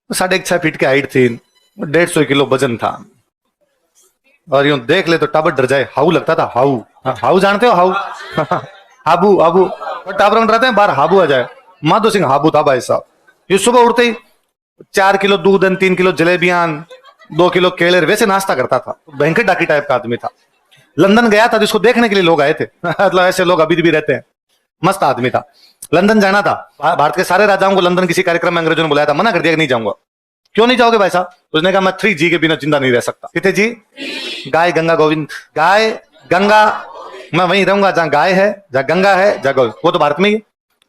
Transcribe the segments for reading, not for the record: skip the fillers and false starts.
6.5 feet की height थी, 150 kilo वजन था। और यूं देख ले तो टाबर डर जाए, हाउ लगता था, हाउ। हाउ जानते हो, हाउ? हाबू हाबू। और टाबर रहते हैं बाहर, हाबू आ जाए। माधो सिंह हाबू था भाई साहब। ये सुबह उठते ही 4 किलो दूध, 3 किलो जलेबियां, 2 किलो केले, वैसे नाश्ता करता था। भयंकर डाकी टाइप का आदमी था। लंदन गया था, जिसको देखने के लिए लोग आए थे। मतलब ऐसे लोग अभी भी रहते हैं। मस्त आदमी था। लंदन जाना था। भारत के सारे राजाओं को लंदन किसी कार्यक्रम में अंग्रेजों ने बुलाया था, मना कर दिया कि नहीं जाऊंगा। क्यों नहीं जाओगे भाई साहब? उसने कहा मैं 3G के बिना जिंदा नहीं रह सकता। कितने जी? गाय गंगा गोविंद। गाय गंगा, मैं वहीं रहूंगा जहां गाय है, जहां गंगा है, जहां गोविंद। वो तो भारत में ही है।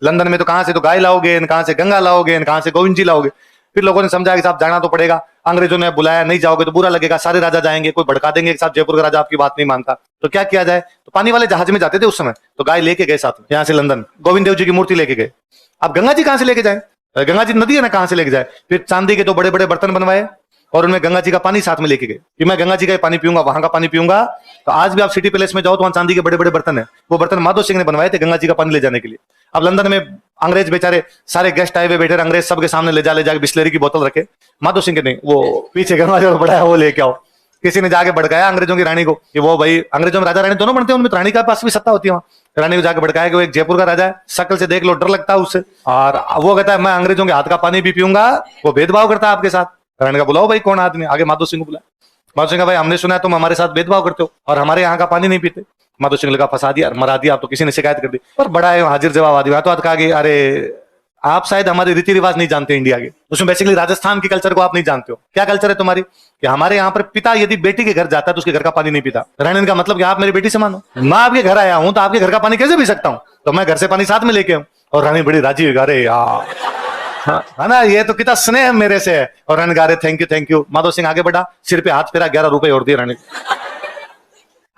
लंदन में तो कहां से तो गाय लाओगे, कहां से गंगा लाओगे, कहां से गोविंद जी लाओगे। फिर लोगों ने समझा कि साहब जाना तो पड़ेगा। अंग्रेजों ने बुलाया, नहीं जाओगे तो बुरा लगेगा, सारे राजा जाएंगे, कोई भड़का देंगे कि साहब जयपुर का राजा आपकी बात नहीं मानता। तो क्या किया जाए? तो पानी वाले जहाज में जाते थे उस समय, तो गाय लेके गए साथ में, यहाँ से लंदन गोविंद देव जी की मूर्ति लेके गए। अब गंगा जी कहां से लेके जाए? गंगा जी नदी है ना, कहां से लेके जाए? फिर चांदी के 2 बड़े बड़े बर्तन बनवाए और उनमें गंगा जी का पानी साथ में लेके गए कि मैं गंगा जी का पानी पीऊंगा, वहां का पानी पीऊंगा। तो आज भी आप सिटी पैलेस में जाओ तो वहां चांदी के बड़े बड़े बर्तन है। वो बर्तन माधो सिंह ने बनवाए थे गंगा जी का पानी ले जाने के लिए। अब लंदन में अंग्रेज बेचारे सारे गेस्ट आए हुए बैठे, अंग्रेज सबके सामने ले जाके बिस्लेरी की बोतल रखे। माधो सिंह के नहीं, वो पीछे गंगा जी बढ़ाया, वो लेके आओ। किसी ने जाके भड़काया अंग्रेजों की रानी को कि वो भाई, अंग्रेजों में राजा रानी दोनों बनते हैं, उनमें रानी का पास भी सत्ता होती है। रानी को जाके भड़काया कि वो एक जयपुर का राजा है, शक्ल से देख लो डर लगता है उससे, और वो कहता है मैं अंग्रेजों के हाथ का पानी भी पीऊंगा। वो भेदभाव करता है आपके साथ। रानी का बुलाओ भाई कौन आदमी, आगे माधो सिंह को बुलाया। माधो सिंह का भाई हमने सुना है तुम हमारे साथ भेदभाव करते हो और हमारे यहाँ का पानी नहीं पीते। माधो सिंह लगा फंसा दिया, मरा दिया। अब तो किसी ने शिकायत कर दी, पर बड़ा है हाजिर जवाब आदमी। तो कहा कि अरे आप शायद हमारे रीति रिवाज नहीं जानते इंडिया के। उसमें बेसिकली राजस्थान की कल्चर को आप नहीं जानते हो। क्या कल्चर है तुम्हारी? कि हमारे यहाँ पर पिता यदि बेटी के घर जाता है तो उसके घर का पानी नहीं पीता। रानी का मतलब कि आप मेरी बेटी से मानो, मैं आपके घर आया हूं तो आपके घर का पानी कैसे पी सकता हूँ? तो मैं घर से पानी साथ में लेके आऊं। और रानी बड़ी राजी हुई, अरे यार है ना, ये तो कितना स्नेह मेरे से है। और रानी गा रहे thank you thank you. Madho Singh आगे बढ़ा, सिर पे हाथ फेरा, 11 रुपए और दिए रानी।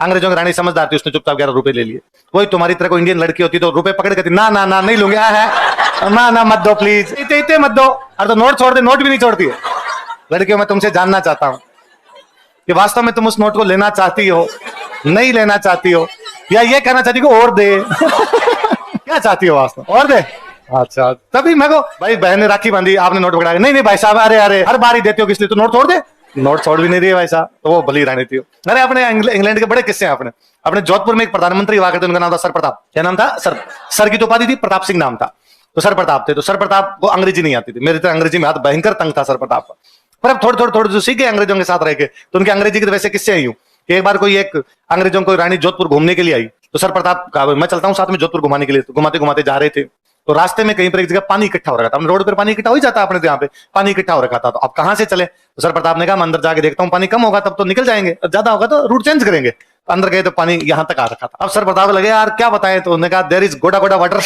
अंग्रेजों की रानी समझदार थी, उसने चुपचाप 11 रुपए ले लिए। वही तुम्हारी तरह को इंडियन लड़की होती तो रुपए पकड़ के ना ना ना नहीं लूंगे, ना ना मत दो प्लीज, इतने मत दो। अरे तो नोट छोड़ दे, नोट भी नहीं छोड़ती है। लड़कियों मैं तुमसे जानना चाहता हूं कि वास्तव में तुम उस नोट को लेना चाहती हो, नहीं लेना चाहती हो, या ये कहना चाहती हो और दे? क्या चाहती हो वास्तव, और दे? अच्छा, तभी मैं को भाई बहन ने राखी बांधी, आपने नोट पकड़ा, नहीं नहीं भाई साहब, अरे अरे हर बार ही देते हो किस लिए, तो नोट छोड़ दे। नोट छोड़ भी नहीं रही भाई साहब, तो वो भली रानी थी। अरे अपने इंग्लैंड के बड़े किस्से हैं। अपने जोधपुर में एक प्रधानमंत्री हुआ करते, उनका नाम था सर प्रताप। क्या नाम था? सर की तो उपाधि थी, प्रताप सिंह नाम था। तो सर प्रताप थे। तो सर प्रताप को अंग्रेजी नहीं आती थी, मेरी तरह अंग्रेजी में हाथ भयंकर तंग था सर प्रताप का। पर अब थोड़े जो सीखे अंग्रेजों के साथ रह के, तो उनके अंग्रेजी के तो वैसे किस्से यूं कि एक बार कोई एक अंग्रेजों को रानी जोधपुर घूमने के लिए आई, तो सर प्रताप कहा मैं चलता हूँ साथ में जोधपुर घुमाने के लिए। तो घुमाते घुमाते जा रहे थे, तो रास्ते में कहीं पर एक जगह पानी इकट्ठा हो रखा था। रोड पर पानी इकट्ठा हो ही जाता है अपने, यहाँ पे पानी इकट्ठा हो रखा था। तो अब कहां से चले? तो सर प्रताप ने कहा मैं अंदर जाके देखता हूँ, पानी कम होगा तब तो निकल जाएंगे, ज्यादा होगा तो रूट चेंज करेंगे। तो अंदर गए तो पानी यहां तक आ रखा था। अब सर प्रताप लगे यार क्या बताएं, तो उन्होंने कहा देयर इज गोडा गोडा वाटर।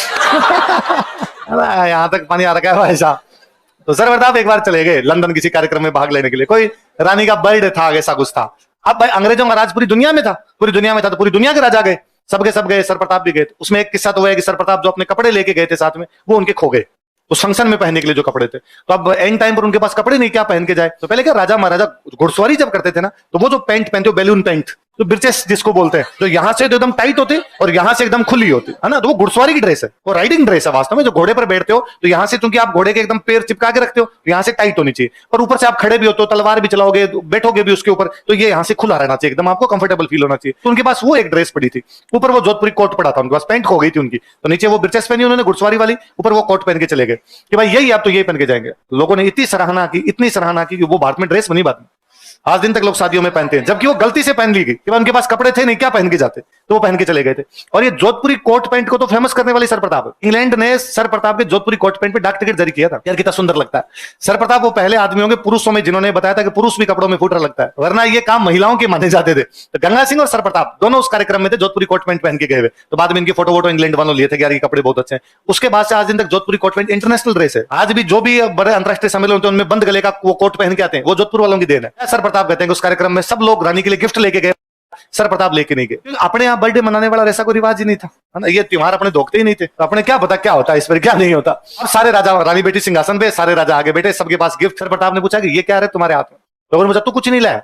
यहाँ तक पानी आ रखा है भाई साहब। तो सर प्रताप एक बार चले गए लंदन किसी कार्यक्रम में भाग लेने के लिए, कोई रानी का बर्थडे था, ऐसा कुछ था। अब भाई अंग्रेजों का राज पूरी दुनिया में था, पूरी दुनिया में था, तो पूरी दुनिया के राजा गए, सब गए, सर प्रताप भी गए। उसमें एक किस्सा तो हुआ है कि सर प्रताप जो अपने कपड़े लेके गए थे साथ में, वो उनके खो गए उस फंक्शन में पहनने के लिए जो कपड़े थे। तो अब एंड टाइम पर उनके पास कपड़े नहीं, क्या पहन के जाए? तो पहले क्या राजा महाराजा घुड़सवारी जब करते थे ना, तो वो जो पैंट पहनते हो बैलून पैंट, तो ब्रिचेस जिसको बोलते हैं, तो यहाँ से तो एकदम टाइट होते और यहाँ से एकदम खुली होती है ना, तो वो घुड़सवारी की ड्रेस है, वो राइडिंग ड्रेस है वास्तव में। जो घोड़े पर बैठते हो तो यहाँ से चूंकि आप घोड़े के एकदम पैर चिपका के रखते हो, यहाँ से टाइट होनी चाहिए, और ऊपर से आप खड़े भी होते हो, तलवार भी चलाओगे, बैठोगे भी उसके ऊपर, तो ये यहाँ से खुला रहना चाहिए, एकदम आपको कंफर्टेबल फील होना चाहिए। तो उनके पास वो एक ड्रेस पड़ी थी, ऊपर वो जोधपुरी कोट पड़ा था, उनके पास पैंट खो गई थी उनकी, तो नीचे वो ब्रिचेस पहनी उन्होंने घुड़सवारी वाली, ऊपर वो कोट पहन के चले गए कि भाई यही आप तो यही पहन के जाएंगे। लोगों ने इतनी सराहना की, इतनी सराहना की कि वो भारत में ड्रेस बनी बाद में। आज दिन तक लोग शादियों में पहनते हैं, जबकि वो गलती से पहन ली गई कि उनके पास कपड़े थे नहीं, क्या पहन के जाते, तो वो पहन के चले गए थे। और ये जोधपुरी कोट पैंट को तो फेमस करने वाली सर प्रताप, इंग्लैंड ने सर प्रताप के जोधपुरी कोट पैंट पे डाक टिकट जारी किया था। यार कितना सुंदर लगता है। सर प्रताप वो पहले आदमी होंगे पुरुषों में जिन्होंने बताया था कि पुरुष भी कपड़ों में फूट लगता है, वरना ये काम महिलाओं के माने जाते थे। तो गंगा सिंह और सर प्रताप दोनों उस कार्यक्रम में थे, जोधपुरी कोट पैंट पहन के गए हुए। तो बाद में इनकी फोटो वोटो इंग्लैंड वालों लिए थे कि यार ये कपड़े बहुत अच्छे हैं। उसके बाद से आज दिन तक जोधपुरी कोट पैंट इंटरनेशनल ड्रेस है। आज भी जो भी बड़े अंतरराष्ट्रीय सम्मेलन होते हैं उनमें बंद गले का वो कोट पहन के आते हैं, वो जोधपुर वालों की देन है। सर प्रताप कहते हैं उस कार्यक्रम में सब लोग रानी के लिए गिफ्ट लेके गए, सर प्रताप लेके नहीं गए। अपने यहाँ बर्थडे मनाने वाला ऐसा कोई रिवाज ही नहीं था, है ना, ये त्योहार अपने धोखते ही नहीं थे। तो अपने क्या पता क्या होता है इस पर, क्या नहीं होता। अब सारे राजा रानी बेटी सिंहासन पे, सारे राजा आगे बैठे, सबके पास गिफ्ट। सर प्रताप ने पूछा कि ये क्या है तुम्हारे हाथ में? लोगों ने पूछा तू कुछ नहीं लाया,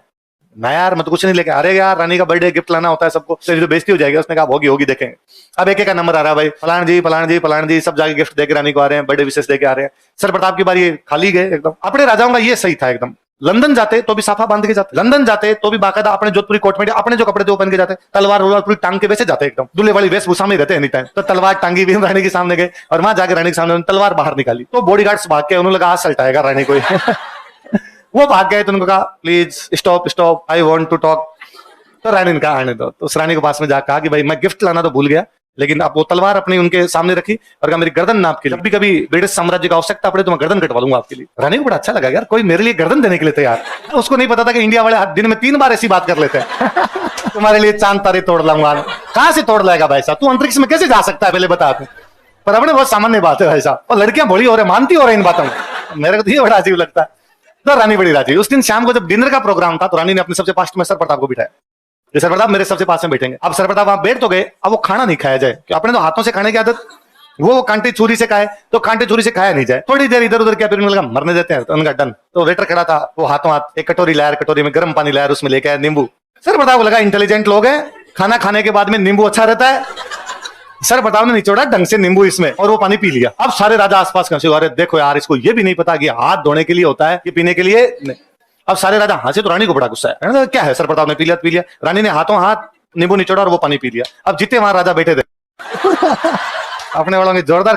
मैं यार मैं तो कुछ नहीं लेके, अरे यार रानी का बर्थडे गिफ्ट लाना होता है सबको, तो बेइज्जती हो जाएगी। उसने कहा होगी होगी देखेंगे। अब एक एक का नंबर आ रहा है भाई, फलान जी फलान जी फलान जी सब जाके गिफ्ट देके रानी को आ रहे हैं, बर्थडे विशेष देके आ रहे हैं। सर प्रताप की बारी खाली गए एकदम। अपने राजाओं का ये सही था एकदम। लंदन जाते तो भी साफा बांध के जाते, लंदन जाते तो भी बाकायदा अपने जोधपुरी कोट में अपने जो कपड़े थे वो पहन के जाते, तलवार वलवार पूरी टांग के वैसे जाते एकदम, दूल्हे वाली वेशभूषा में रहते एनी टाइम। तो तलवार टांगी भी रानी के सामने गए और वहां जाकर रानी के सामने तलवार बाहर निकाली, तो बॉडीगार्ड्स भाग के उन्होंने लगा हाथ सल्टाएगा रानी को। वो भाग गए तो उनको कहा please stop stop I want to talk. तो रानी ने कहा आने दो। तो उस रानी के पास में जाकर कहा कि भाई मैं गिफ्ट लाना तो भूल गया, लेकिन अब वो तलवार अपनी उनके सामने रखी और कहा मेरी गर्दन नाप के लिए, जब भी कभी ब्रिटिश साम्राज्य की आवश्यकता पड़े तो मैं गर्दन कटवा लूंगा आपके लिए। रानी को बड़ा अच्छा लगा यार, कोई मेरे लिए गर्दन देने के लिए तैयार। उसको नहीं पता था कि इंडिया वाले दिन में 3 बार ऐसी बात कर लेते हैं। तुम्हारे लिए चांद तारे तोड़ लाऊंगा। कहां से तोड़ लाएगा भाई साहब, तू अंतरिक्ष में कैसे जा सकता है पहले बता तू। पर अपने बहुत सामान्य बात है भाई साहब, और लड़कियां बड़ी हो रही मानती हो रही इन बातों में। मेरे को तो ये बड़ा अजीब लगता है। तो रानी बड़ी राजी। उस दिन शाम को जब डिनर का प्रोग्राम था तो रानी ने अपने सबसे पास में सर प्रताप को बिठाया, सर प्रताप मेरे सबसे पास में बैठेंगे। अब सर प्रताप वहां बैठ तो गए, अब वो खाना नहीं खाया जाए कि अपने तो हाथों से खाने की आदत, वो कांटे छुरी से खाए तो कांटे छुरी से खाया नहीं जाए। थोड़ी देर इधर उधर किया, फिर लगा मरने देते हैं, तो उनका डन। तो वेटर खड़ा था, वो हाथों हाथ एक कटोरी लाया, कटोरी में गर्म पानी लाया, उसमें लेके आया नींबू। सर प्रताप को लगा इंटेलिजेंट लोग हैं, खाना खाने के बाद में नींबू अच्छा रहता है। सर प्रताप ने निचोड़ा ढंग से नींबू इसमें और वो पानी पी लिया। अब सारे राजा आसपास कहां से, अरे देखो यार इसको ये भी नहीं पता कि हाथ धोने के लिए होता है, ये पीने के लिए नहीं। अब सारे राजा हंसे तो रानी को बड़ा गुस्सा है, क्या है। सर प्रताप ने पी लिया। रानी ने हाथों हाथ नींबू निचोड़ा और वो पानी पी लिया। अब जितने वहां राजा बैठे थे अपने वालों ने जोरदार